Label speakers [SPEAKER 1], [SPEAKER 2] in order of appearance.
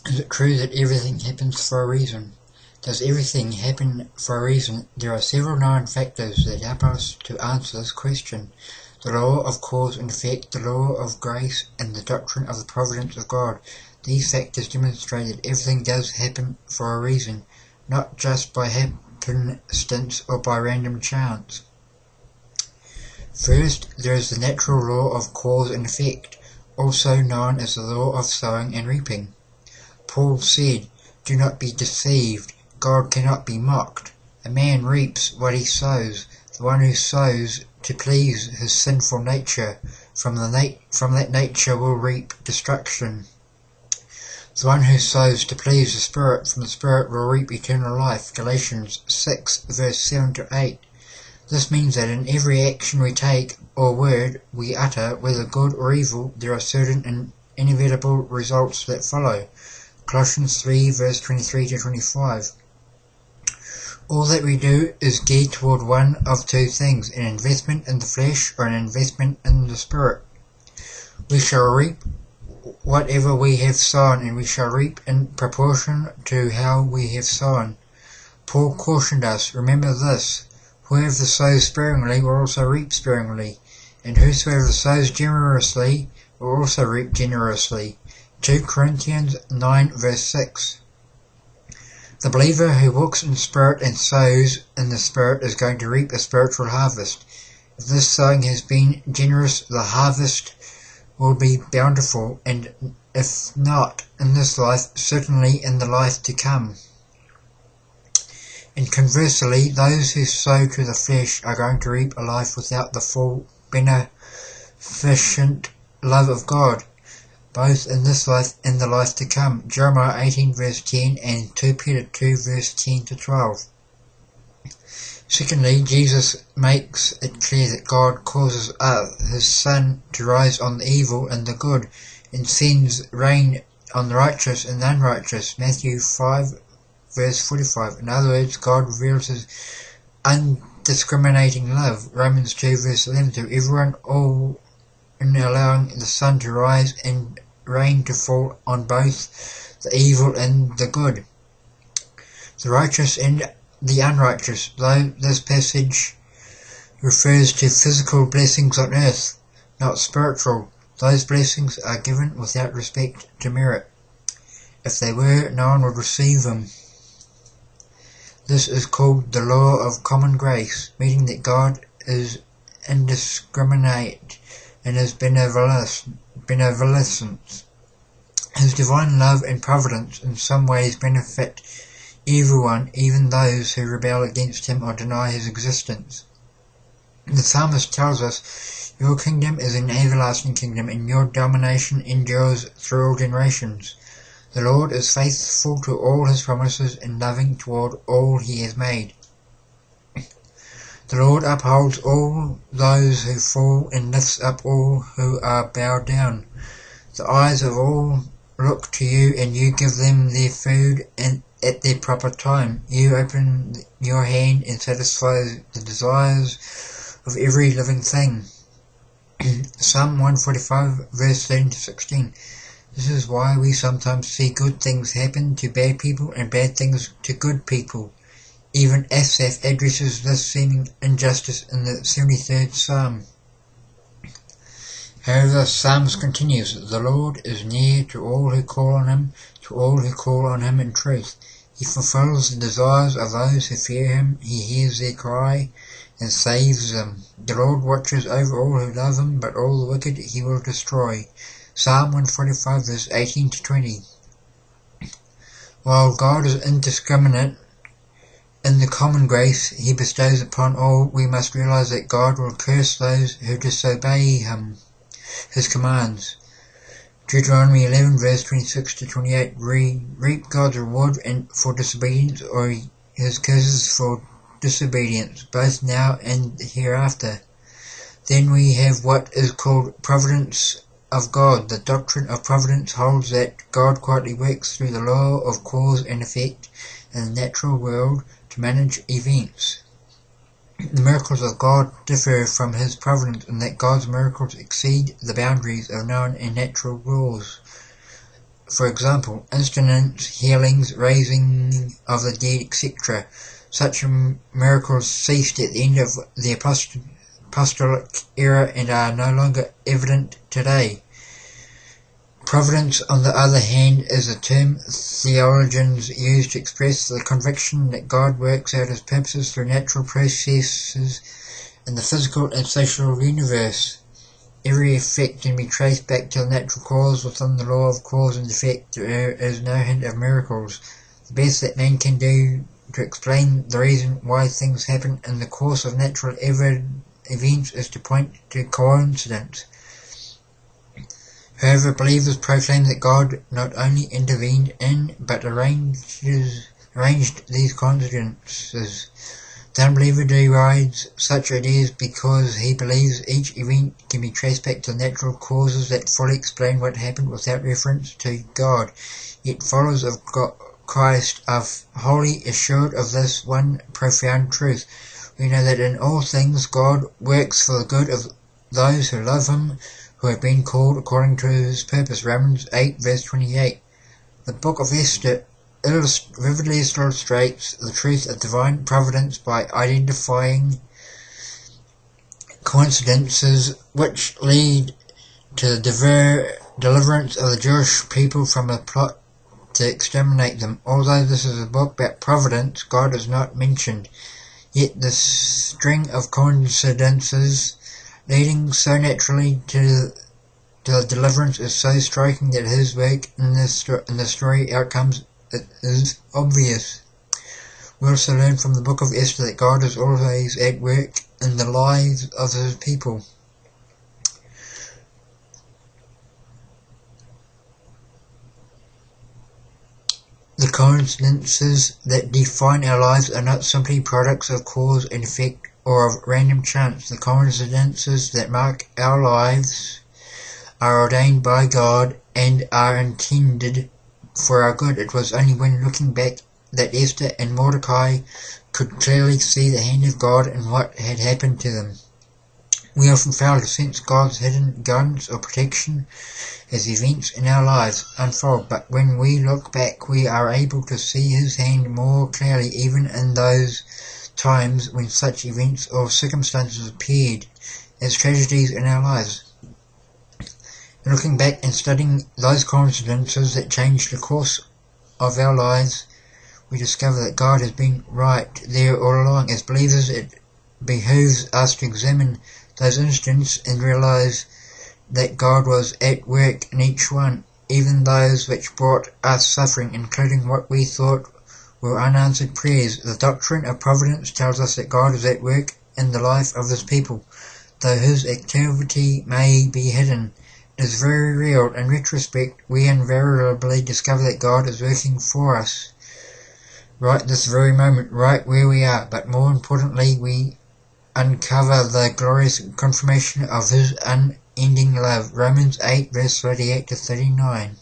[SPEAKER 1] Is it true that everything happens for a reason? Does everything happen for a reason? There are several known factors that help us to answer this question. The law of cause and effect, the law of grace, and the doctrine of the providence of God. These factors demonstrate that everything does happen for a reason, not just by happenstance or by random chance. First, there is the natural law of cause and effect, also known as the law of sowing and reaping. Paul said, "Do not be deceived. God cannot be mocked. A man reaps what he sows. The one who sows to please his sinful nature, from that nature will reap destruction. The one who sows to please the Spirit, from the Spirit will reap eternal life." Galatians 6, verse 7 to 8. This means that in every action we take or word we utter, whether good or evil, there are certain and inevitable results that follow. Colossians 3, verse 23 to 25. All that we do is geared toward one of two things, an investment in the flesh or an investment in the Spirit. We shall reap whatever we have sown, and we shall reap in proportion to how we have sown. Paul cautioned us, "Remember this, whoever sows sparingly will also reap sparingly, and whosoever sows generously will also reap generously." 2 Corinthians 9, verse 6. The believer who walks in the Spirit and sows in the Spirit is going to reap a spiritual harvest. If this sowing has been generous, the harvest will be bountiful, and if not in this life, certainly in the life to come. And conversely, those who sow to the flesh are going to reap a life without the full beneficent love of God, both in this life and the life to come. Jeremiah 18 verse 10 and 2 Peter 2 verse 10 to 12. Secondly, Jesus makes it clear that God causes his Son to rise on the evil and the good, and sends rain on the righteous and the unrighteous. Matthew 5 verse 45. In other words, God reveals his undiscriminating love. Romans 2 verse 11 to everyone, all in allowing the sun to rise and rain to fall on both the evil and the good, the righteous and the unrighteous. Though this passage refers to physical blessings on earth, not spiritual, those blessings are given without respect to merit. If they were, no one would receive them. This is called the law of common grace, meaning that God is indiscriminate in his benevolence. His divine love and providence in some ways benefit everyone, even those who rebel against him or deny his existence. The psalmist tells us, "Your kingdom is an everlasting kingdom, and your domination endures through all generations. The Lord is faithful to all his promises and loving toward all he has made. The Lord upholds all those who fall and lifts up all who are bowed down. The eyes of all look to you, and you give them their food at their proper time. You open your hand and satisfy the desires of every living thing." Psalm 145 verse 13 to 16. This is why we sometimes see good things happen to bad people and bad things to good people. Even Asaph addresses this seeming injustice in the 73rd Psalm. However, the Psalms continues, "The Lord is near to all who call on him, to all who call on him in truth. He fulfills the desires of those who fear him. He hears their cry and saves them. The Lord watches over all who love him, but all the wicked he will destroy." Psalm 145 verse 18 to 20. While God is indiscriminate in the common grace he bestows upon all, we must realize that God will curse those who disobey his commands. Deuteronomy 11 verse 26 to 28. Reap God's reward for disobedience, or his curses for disobedience, both now and hereafter. Then we have what is called providence of God. The doctrine of providence holds that God quietly works through the law of cause and effect in the natural world to manage events. The miracles of God differ from his providence in that God's miracles exceed the boundaries of known and natural laws. for example, instruments, healings, raising of the dead, etc. Such miracles ceased at the end of the apostolic era and are no longer evident today. Providence, on the other hand, is a term theologians use to express the conviction that God works out his purposes through natural processes in the physical and social universe. Every effect can be traced back to the natural cause within the law of cause and effect. There is no hint of miracles. The best that man can do to explain the reason why things happen in the course of natural events is to point to coincidence. However, believers proclaim that God not only intervened in, but arranged these coincidences. The unbeliever derides such ideas because he believes each event can be traced back to natural causes that fully explain what happened without reference to God. Yet followers of Christ are wholly assured of this one profound truth. We know that in all things God works for the good of those who love him, who have been called according to his purpose. Romans 8 verse 28. The book of Esther vividly illustrates the truth of divine providence by identifying coincidences which lead to the deliverance of the Jewish people from a plot to exterminate them. Although this is a book about providence, God is not mentioned. Yet the string of coincidences leading so naturally to the deliverance is so striking that his work in the story outcomes is obvious. We also learn from the book of Esther that God is always at work in the lives of his people. The coincidences that define our lives are not simply products of cause and effect or of random chance. The coincidences that mark our lives are ordained by God and are intended for our good. It was only when looking back that Esther and Mordecai could clearly see the hand of God in what had happened to them. We often fail to sense God's hidden guidance or protection as events in our lives unfold, but when we look back we are able to see his hand more clearly, even in those times when such events or circumstances appeared as tragedies in our lives. Looking back and studying those coincidences that changed the course of our lives, we discover that God has been right there all along. As believers, it behooves us to examine those incidents and realize that God was at work in each one, even those which brought us suffering, including what we thought were unanswered prayers. The doctrine of providence tells us that God is at work in the life of his people, though his activity may be hidden. It is very real. In retrospect, we invariably discover that God is working for us right this very moment, right where we are, but more importantly, we uncover the glorious confirmation of his unending love. Romans 8 verse 38 to 39.